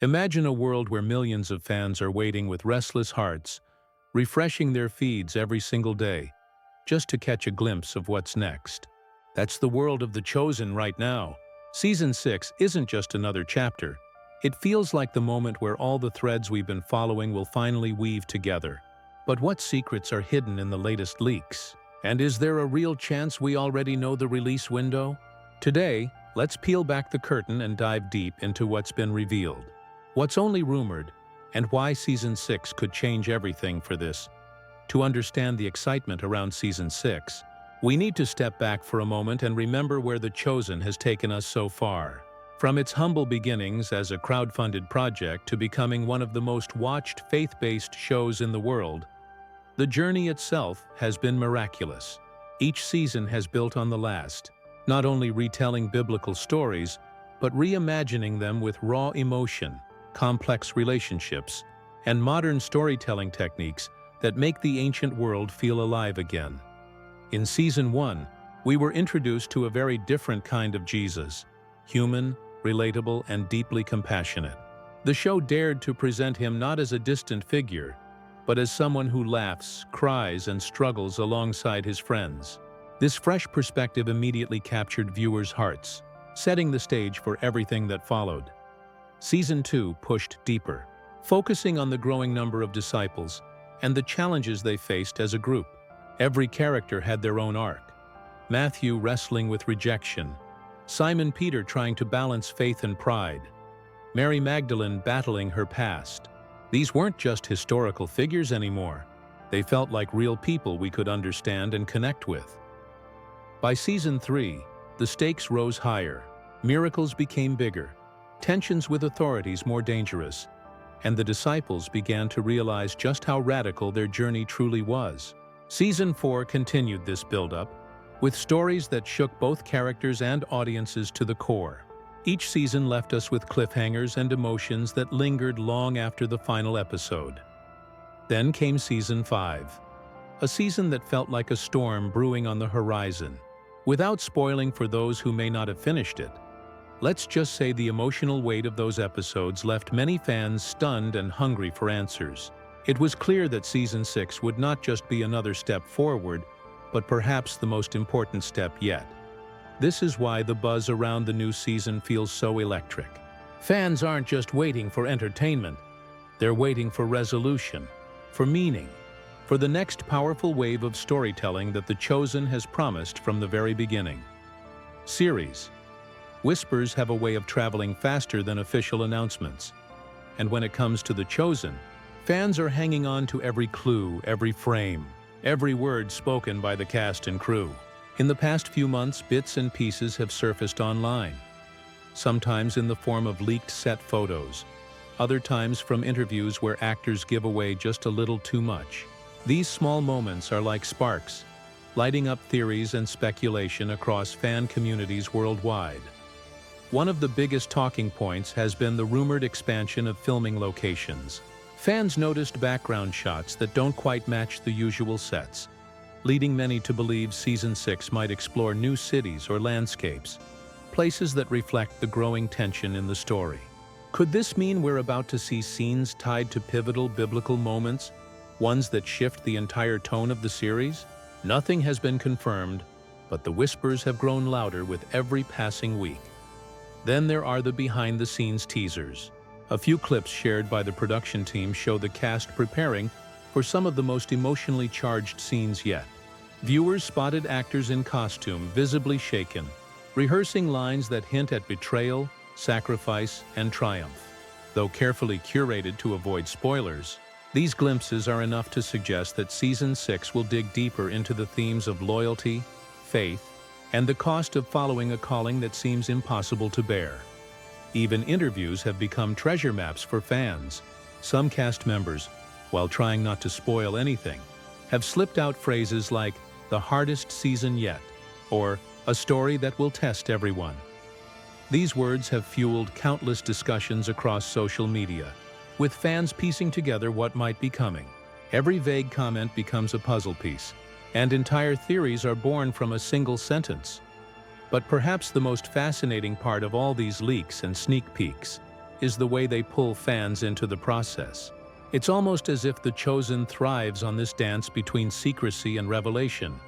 Imagine a world where millions of fans are waiting with restless hearts, refreshing their feeds every single day, just to catch a glimpse of what's next. That's the world of The Chosen right now. Season 6 isn't just another chapter. It feels like the moment where all the threads we've been following will finally weave together. But what secrets are hidden in the latest leaks? And is there a real chance we already know the release window? Today, let's peel back the curtain and dive deep into what's been revealed, what's only rumored, and why Season 6 could change everything for this. To understand the excitement around Season 6, we need to step back for a moment and remember where The Chosen has taken us so far. From its humble beginnings as a crowd-funded project to becoming one of the most watched faith-based shows in the world, the journey itself has been miraculous. Each season has built on the last, not only retelling biblical stories, but reimagining them with raw emotion, complex relationships, and modern storytelling techniques that make the ancient world feel alive again. In Season 1, we were introduced to a very different kind of Jesus, human, relatable, and deeply compassionate. The show dared to present him not as a distant figure, but as someone who laughs, cries, and struggles alongside his friends. This fresh perspective immediately captured viewers' hearts, setting the stage for everything that followed. Season 2 pushed deeper, focusing on the growing number of disciples and the challenges they faced as a group. Every character had their own arc. Matthew wrestling with rejection, Simon Peter trying to balance faith and pride, Mary Magdalene battling her past. These weren't just historical figures anymore. They felt like real people we could understand and connect with. By Season 3, the stakes rose higher, miracles became bigger, tensions with authorities more dangerous, and the disciples began to realize just how radical their journey truly was. Season 4 continued this build-up, with stories that shook both characters and audiences to the core. Each season left us with cliffhangers and emotions that lingered long after the final episode. Then came Season 5, a season that felt like a storm brewing on the horizon. Without spoiling for those who may not have finished it, let's just say the emotional weight of those episodes left many fans stunned and hungry for answers. It was clear that Season 6 would not just be another step forward, but perhaps the most important step yet. This is why the buzz around the new season feels so electric. Fans aren't just waiting for entertainment, they're waiting for resolution, for meaning, for the next powerful wave of storytelling that The Chosen has promised from the very beginning. Series. Whispers have a way of traveling faster than official announcements. And when it comes to The Chosen, fans are hanging on to every clue, every frame, every word spoken by the cast and crew. In the past few months, bits and pieces have surfaced online, sometimes in the form of leaked set photos, other times from interviews where actors give away just a little too much. These small moments are like sparks, lighting up theories and speculation across fan communities worldwide. One of the biggest talking points has been the rumored expansion of filming locations. Fans noticed background shots that don't quite match the usual sets, leading many to believe Season 6 might explore new cities or landscapes, places that reflect the growing tension in the story. Could this mean we're about to see scenes tied to pivotal biblical moments, ones that shift the entire tone of the series? Nothing has been confirmed, but the whispers have grown louder with every passing week. Then there are the behind-the-scenes teasers. A few clips shared by the production team show the cast preparing for some of the most emotionally charged scenes yet. Viewers spotted actors in costume, visibly shaken, rehearsing lines that hint at betrayal, sacrifice, and triumph. Though carefully curated to avoid spoilers, these glimpses are enough to suggest that Season 6 will dig deeper into the themes of loyalty, faith, and the cost of following a calling that seems impossible to bear. Even interviews have become treasure maps for fans. Some cast members, while trying not to spoil anything, have slipped out phrases like, "the hardest season yet," or "a story that will test everyone." These words have fueled countless discussions across social media, with fans piecing together what might be coming. Every vague comment becomes a puzzle piece, and entire theories are born from a single sentence. But perhaps the most fascinating part of all these leaks and sneak peeks is the way they pull fans into the process. It's almost as if The Chosen thrives on this dance between secrecy and revelation,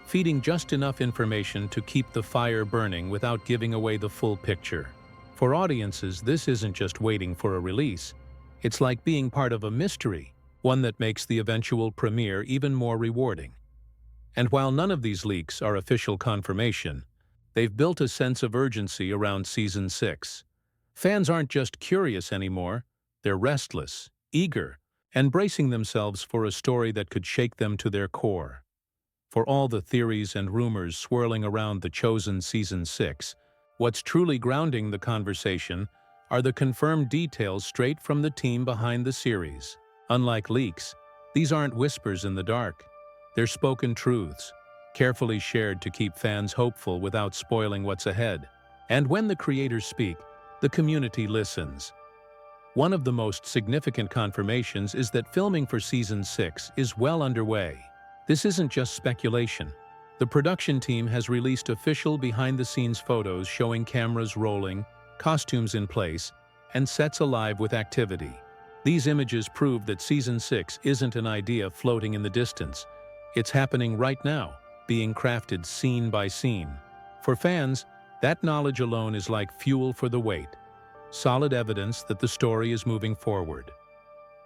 feeding just enough information to keep the fire burning without giving away the full picture. For audiences, this isn't just waiting for a release. It's like being part of a mystery, one that makes the eventual premiere even more rewarding. And while none of these leaks are official confirmation, they've built a sense of urgency around Season 6. Fans aren't just curious anymore, they're restless, eager, and bracing themselves for a story that could shake them to their core. For all the theories and rumors swirling around The Chosen Season 6, what's truly grounding the conversation are the confirmed details straight from the team behind the series. Unlike leaks, these aren't whispers in the dark. They're spoken truths, carefully shared to keep fans hopeful without spoiling what's ahead. And when the creators speak, the community listens. One of the most significant confirmations is that filming for Season 6 is well underway. This isn't just speculation. The production team has released official behind-the-scenes photos showing cameras rolling, costumes in place, and sets alive with activity. These images prove that Season 6 isn't an idea floating in the distance. It's happening right now, being crafted scene by scene. For fans, that knowledge alone is like fuel for the wait, solid evidence that the story is moving forward.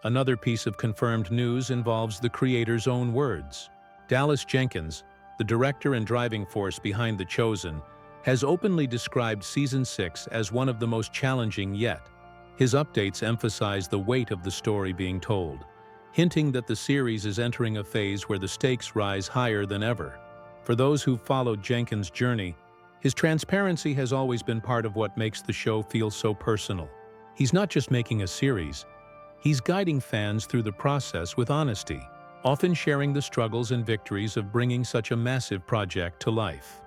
Another piece of confirmed news involves the creator's own words. Dallas Jenkins, the director and driving force behind The Chosen, has openly described Season 6 as one of the most challenging yet. His updates emphasize the weight of the story being told, hinting that the series is entering a phase where the stakes rise higher than ever. For those who've followed Jenkins' journey, his transparency has always been part of what makes the show feel so personal. He's not just making a series, he's guiding fans through the process with honesty, often sharing the struggles and victories of bringing such a massive project to life.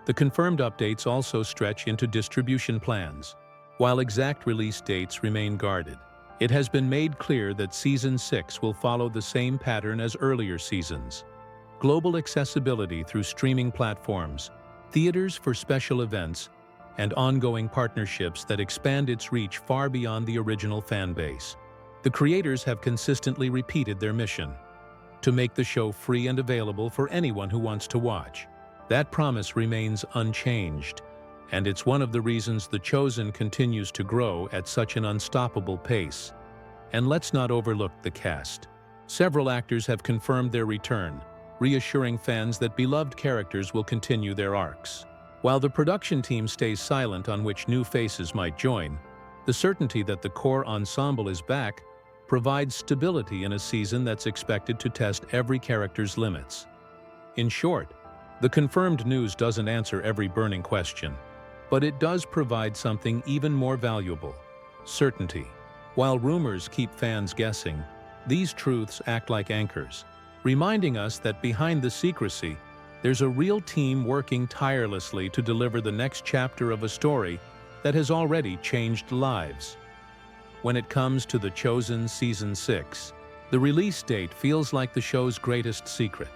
The confirmed updates also stretch into distribution plans. While exact release dates remain guarded, it has been made clear that Season 6 will follow the same pattern as earlier seasons. Global accessibility through streaming platforms, theaters for special events, and ongoing partnerships that expand its reach far beyond the original fan base. The creators have consistently repeated their mission: to make the show free and available for anyone who wants to watch. That promise remains unchanged, and it's one of the reasons The Chosen continues to grow at such an unstoppable pace. And let's not overlook the cast. Several actors have confirmed their return, reassuring fans that beloved characters will continue their arcs. While the production team stays silent on which new faces might join, the certainty that the core ensemble is back provides stability in a season that's expected to test every character's limits. In short, the confirmed news doesn't answer every burning question, but it does provide something even more valuable: certainty. While rumors keep fans guessing, these truths act like anchors, reminding us that behind the secrecy, there's a real team working tirelessly to deliver the next chapter of a story that has already changed lives. When it comes to The Chosen Season 6, the release date feels like the show's greatest secret.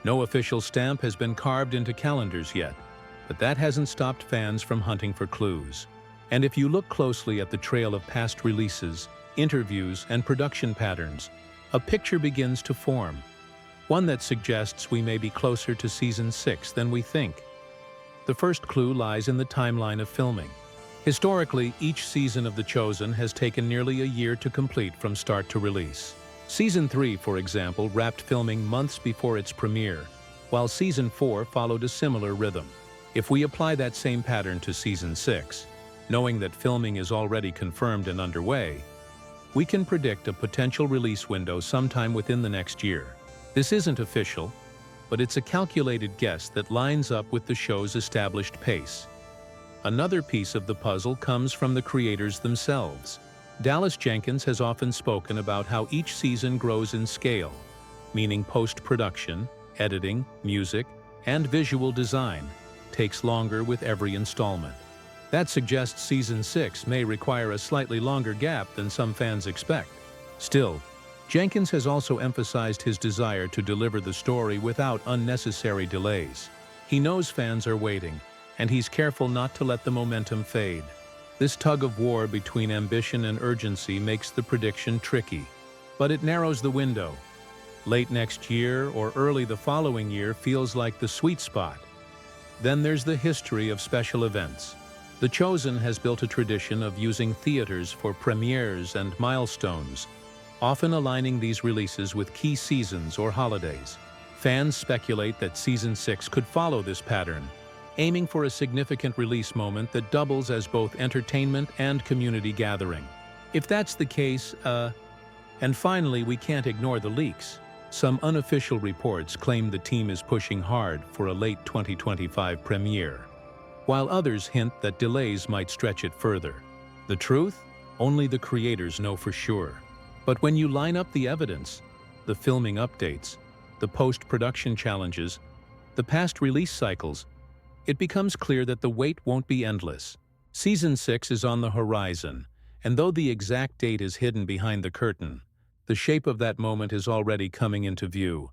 No official stamp has been carved into calendars yet, but that hasn't stopped fans from hunting for clues. And if you look closely at the trail of past releases, interviews, and production patterns, a picture begins to form, one that suggests we may be closer to Season 6 than we think. The first clue lies in the timeline of filming. Historically, each season of The Chosen has taken nearly a year to complete from start to release. Season 3, for example, wrapped filming months before its premiere, while Season 4 followed a similar rhythm. If we apply that same pattern to Season 6, knowing that filming is already confirmed and underway, we can predict a potential release window sometime within the next year. This isn't official, but it's a calculated guess that lines up with the show's established pace. Another piece of the puzzle comes from the creators themselves. Dallas Jenkins has often spoken about how each season grows in scale, meaning post-production, editing, music, and visual design takes longer with every installment. That suggests Season 6 may require a slightly longer gap than some fans expect. Still, Jenkins has also emphasized his desire to deliver the story without unnecessary delays. He knows fans are waiting, and he's careful not to let the momentum fade. This tug of war between ambition and urgency makes the prediction tricky, but it narrows the window. Late next year or early the following year feels like the sweet spot. Then there's the history of special events. The Chosen has built a tradition of using theaters for premieres and milestones, often aligning these releases with key seasons or holidays. Fans speculate that Season 6 could follow this pattern, aiming for a significant release moment that doubles as both entertainment and community gathering. If that's the case, and finally, we can't ignore the leaks. Some unofficial reports claim the team is pushing hard for a late 2025 premiere, while others hint that delays might stretch it further. The truth? Only the creators know for sure. But when you line up the evidence, the filming updates, the post-production challenges, the past release cycles, it becomes clear that the wait won't be endless. Season 6 is on the horizon, and though the exact date is hidden behind the curtain, the shape of that moment is already coming into view.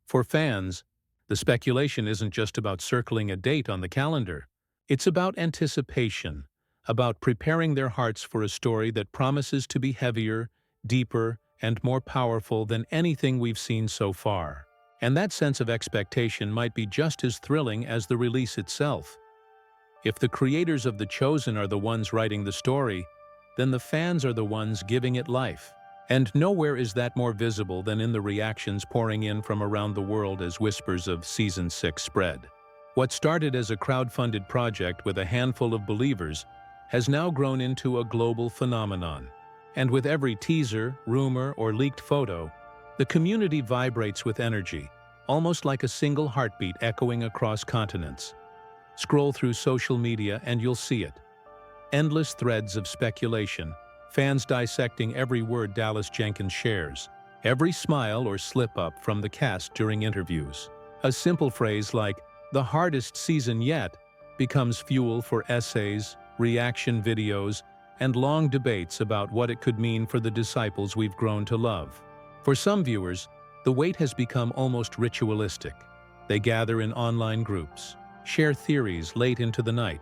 For fans, the speculation isn't just about circling a date on the calendar. It's about anticipation, about preparing their hearts for a story that promises to be heavier, deeper, and more powerful than anything we've seen so far. And that sense of expectation might be just as thrilling as the release itself. If the creators of The Chosen are the ones writing the story, then the fans are the ones giving it life. And nowhere is that more visible than in the reactions pouring in from around the world as whispers of Season 6 spread. What started as a crowd-funded project with a handful of believers has now grown into a global phenomenon. And with every teaser, rumor, or leaked photo, the community vibrates with energy, almost like a single heartbeat echoing across continents. Scroll through social media and you'll see it. Endless threads of speculation, fans dissecting every word Dallas Jenkins shares, every smile or slip-up from the cast during interviews. A simple phrase like, "the hardest season yet," becomes fuel for essays, reaction videos, and long debates about what it could mean for the disciples we've grown to love. For some viewers, the wait has become almost ritualistic. They gather in online groups, share theories late into the night,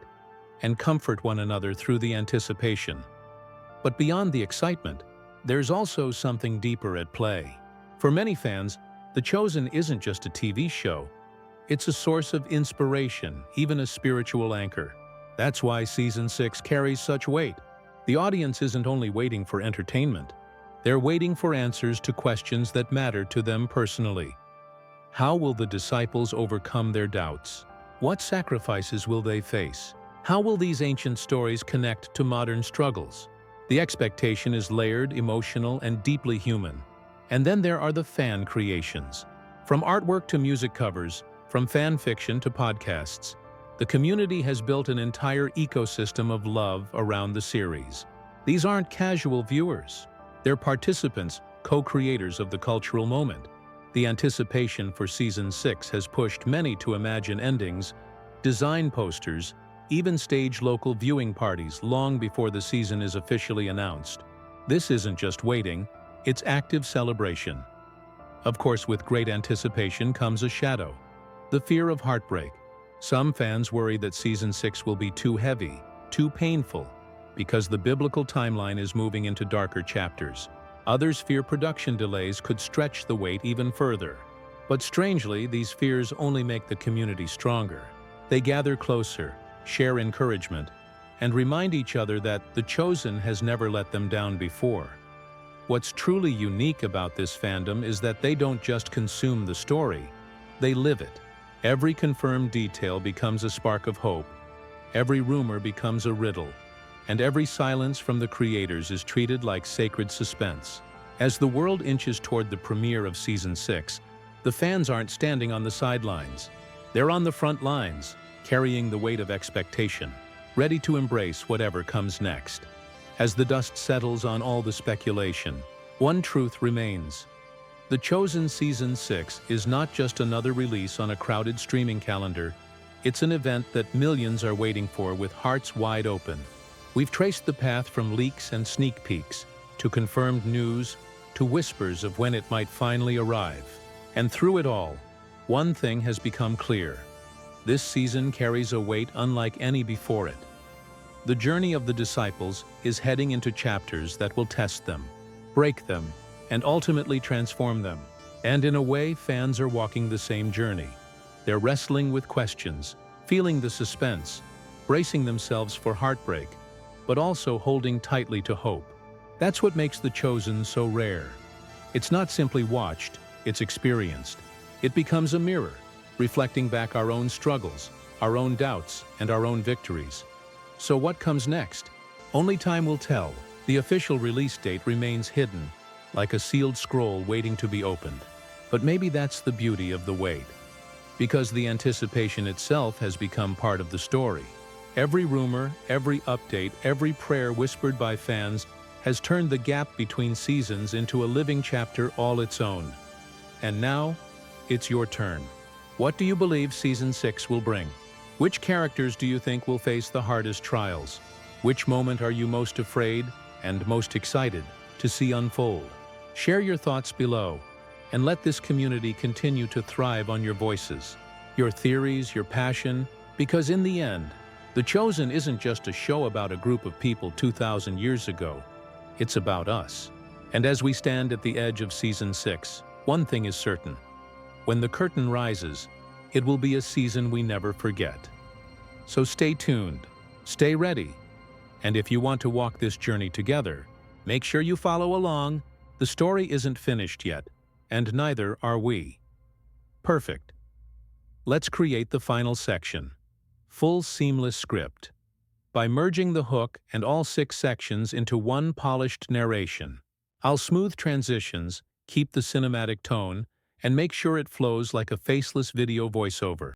and comfort one another through the anticipation. But beyond the excitement, there's also something deeper at play. For many fans, The Chosen isn't just a TV show. It's a source of inspiration, even a spiritual anchor. That's why Season 6 carries such weight. The audience isn't only waiting for entertainment. They're waiting for answers to questions that matter to them personally. How will the disciples overcome their doubts? What sacrifices will they face? How will these ancient stories connect to modern struggles? The expectation is layered, emotional, and deeply human. And then there are the fan creations. From artwork to music covers, from fan fiction to podcasts, the community has built an entire ecosystem of love around the series. These aren't casual viewers. They're participants, co-creators of the cultural moment. The anticipation for Season 6 has pushed many to imagine endings, design posters, even stage local viewing parties long before the season is officially announced. This isn't just waiting, it's active celebration. Of course, with great anticipation comes a shadow: the fear of heartbreak. Some fans worry that Season 6 will be too heavy, too painful, because the biblical timeline is moving into darker chapters. Others fear production delays could stretch the wait even further. But strangely, these fears only make the community stronger. They gather closer, share encouragement, and remind each other that The Chosen has never let them down before. What's truly unique about this fandom is that they don't just consume the story, they live it. Every confirmed detail becomes a spark of hope, every rumor becomes a riddle, and every silence from the creators is treated like sacred suspense. As the world inches toward the premiere of Season 6, the fans aren't standing on the sidelines. They're on the front lines, carrying the weight of expectation, ready to embrace whatever comes next. As the dust settles on all the speculation, one truth remains. The Chosen Season 6 is not just another release on a crowded streaming calendar. It's an event that millions are waiting for with hearts wide open. We've traced the path from leaks and sneak peeks, to confirmed news, to whispers of when it might finally arrive. And through it all, one thing has become clear. This season carries a weight unlike any before it. The journey of the disciples is heading into chapters that will test them, break them, and ultimately transform them. And in a way, fans are walking the same journey. They're wrestling with questions, feeling the suspense, bracing themselves for heartbreak, but also holding tightly to hope. That's what makes The Chosen so rare. It's not simply watched, it's experienced. It becomes a mirror, reflecting back our own struggles, our own doubts, and our own victories. So what comes next? Only time will tell. The official release date remains hidden, like a sealed scroll waiting to be opened. But maybe that's the beauty of the wait. Because the anticipation itself has become part of the story. Every rumor, every update, every prayer whispered by fans has turned the gap between seasons into a living chapter all its own. And now, it's your turn. What do you believe Season 6 will bring? Which characters do you think will face the hardest trials? Which moment are you most afraid and most excited to see unfold? Share your thoughts below, and let this community continue to thrive on your voices, your theories, your passion, because in the end, The Chosen isn't just a show about a group of people 2,000 years ago. It's about us. And as we stand at the edge of Season 6, one thing is certain. When the curtain rises, it will be a season we never forget. So stay tuned, stay ready, and if you want to walk this journey together, make sure you follow along. The story isn't finished yet, and neither are we. Perfect. Let's create the final section. Full seamless script. By merging the hook and all 6 sections into one polished narration. I'll smooth transitions, keep the cinematic tone, and make sure it flows like a faceless video voiceover.